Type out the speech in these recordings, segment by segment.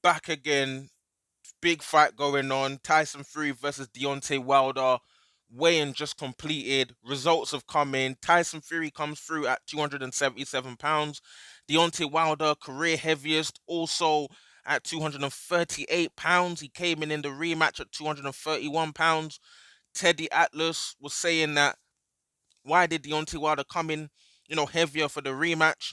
back again. Big fight going on. Tyson Fury versus Deontay Wilder. Weigh-in just completed. Results have come in. Tyson Fury comes through at 277 pounds. Deontay Wilder, career heaviest, also at 238 pounds. He came in the rematch at 231 pounds. Teddy Atlas was saying that why did Deontay Wilder come in, heavier for the rematch?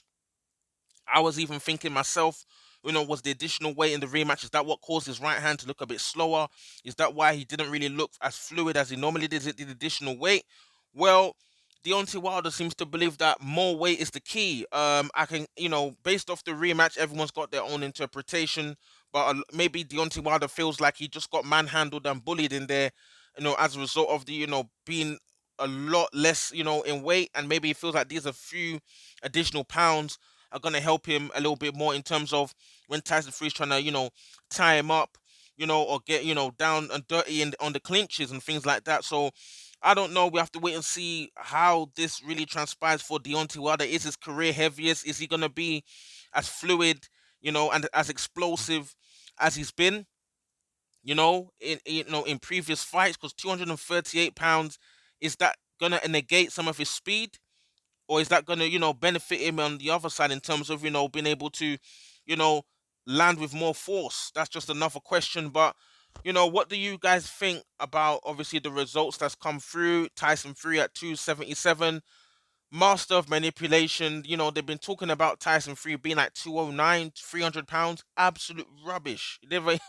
I was even thinking myself, was the additional weight in the rematch, is that what caused his right hand to look a bit slower? Is that why he didn't really look as fluid as he normally did? Is it the additional weight? Well, Deontay Wilder seems to believe that more weight is the key. I can, based off the rematch, everyone's got their own interpretation, but maybe Deontay Wilder feels like he just got manhandled and bullied in there, as a result of the, being a lot less, in weight, and maybe he feels like these a few additional pounds are going to help him a little bit more in terms of when Tyson Fury's trying to, tie him up, or get, down and dirty on the clinches and things like that. So I don't know. We have to wait and see how this really transpires for Deontay Wilder. Is his career heaviest? Is he going to be as fluid, and as explosive as he's been, in previous fights? Because 238 pounds, is that going to negate some of his speed? Or is that going to benefit him on the other side in terms of being able to you know land with more force? That's just another question. But what do you guys think about obviously the results that's come through? Tyson Fury at 277, master of manipulation. They've been talking about Tyson Fury being like 209, 300 pounds. Absolute rubbish. Never.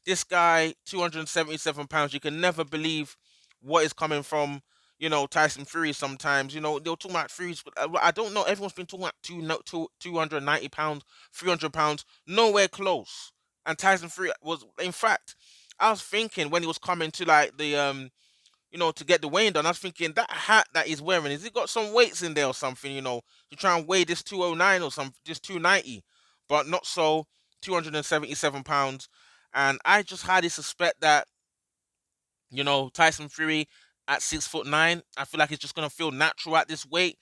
This guy, 277 pounds. You can never believe what is coming from, Tyson Fury sometimes. They'll talk about Fury's, but I don't know. Everyone's been talking about 290 pounds, 300 pounds, nowhere close. And Tyson Fury was, in fact, I was thinking when he was coming to like to get the weighing done, I was thinking that hat that he's wearing, has he got some weights in there or something, to try and weigh this 209 or some this 290, but not so, 277 pounds. And I just highly suspect that, Tyson Fury at 6'9", I feel like it's just gonna feel natural at this weight.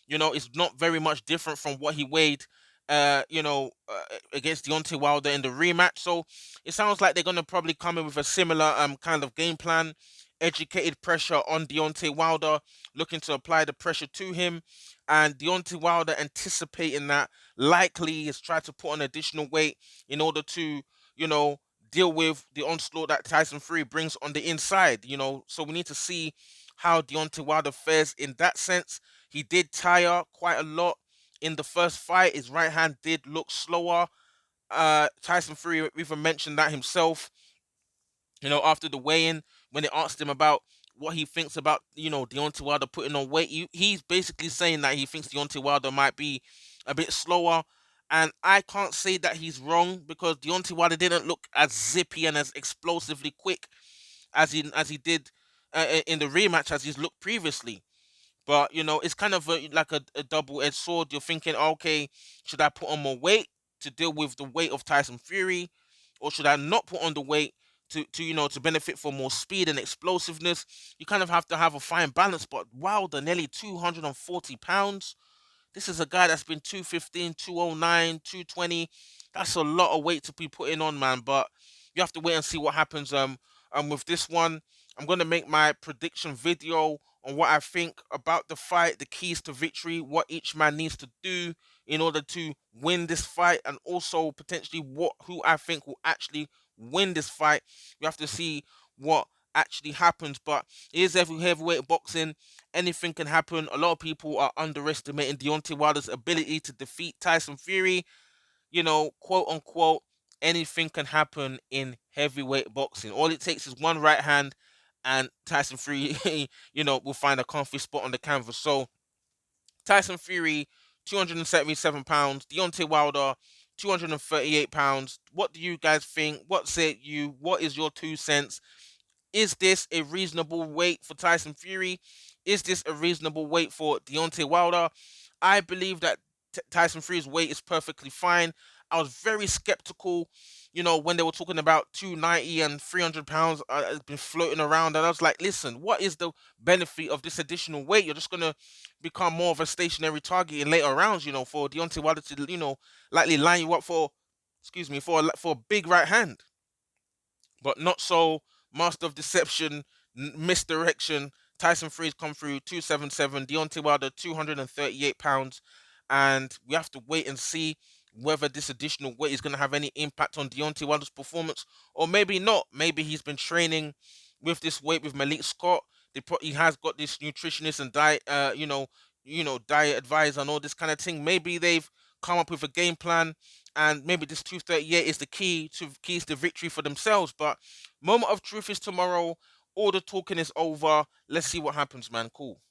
It's not very much different from what he weighed, against Deontay Wilder in the rematch. So it sounds like they're gonna probably come in with a similar kind of game plan. Educated pressure on Deontay Wilder, looking to apply the pressure to him, and Deontay Wilder anticipating that likely has tried to put on additional weight in order to, you know, deal with the onslaught that Tyson Fury brings on the inside. So we need to see how Deontay Wilder fares in that sense. He did tire quite a lot in the first fight. His right hand did look slower. Tyson Fury even mentioned that himself, after the weigh-in, when they asked him about what he thinks about, Deontay Wilder putting on weight. He's basically saying that he thinks Deontay Wilder might be a bit slower. And I can't say that he's wrong, because Deontay Wilder didn't look as zippy and as explosively quick as he did in the rematch as he's looked previously. But it's kind of like a double-edged sword. You're thinking, okay, should I put on more weight to deal with the weight of Tyson Fury, or should I not put on the weight to benefit from more speed and explosiveness? You kind of have to have a fine balance. But Wilder, nearly 240 pounds. This is a guy that's been 215, 209, 220. That's a lot of weight to be putting on, man. But you have to wait and see what happens with this one. I'm gonna make my prediction video on what I think about the fight, the keys to victory, what each man needs to do in order to win this fight, and also potentially who I think will actually win this fight. We have to see what actually happens. But it is heavyweight boxing. Anything can happen. A lot of people are underestimating Deontay Wilder's ability to defeat Tyson Fury. Quote unquote, anything can happen in heavyweight boxing. All it takes is one right hand, and Tyson Fury, will find a comfy spot on the canvas. So Tyson Fury, 277 pounds. Deontay Wilder, 238 pounds. What do you guys think? What say you? What is your 2 cents? Is this a reasonable weight for Tyson Fury? Is this a reasonable weight for Deontay Wilder? I believe that Tyson Fury's weight is perfectly fine. I was very skeptical, when they were talking about 290 and 300 pounds. It's been floating around, and I was like, listen, what is the benefit of this additional weight? You're just going to become more of a stationary target in later rounds, for Deontay Wilder to, likely line you up for excuse me, for a big right hand. But not so. Master of Deception, Misdirection. Tyson Fury's come through 277. Deontay Wilder 238 pounds, and we have to wait and see whether this additional weight is going to have any impact on Deontay Wilder's performance, or maybe not. Maybe he's been training with this weight with Malik Scott. He has got this nutritionist and diet, diet advisor and all this kind of thing. Maybe they've come up with a game plan, and maybe this 238 is the keys to victory for themselves. But moment of truth is tomorrow. All the talking is over. Let's see what happens, man. Cool.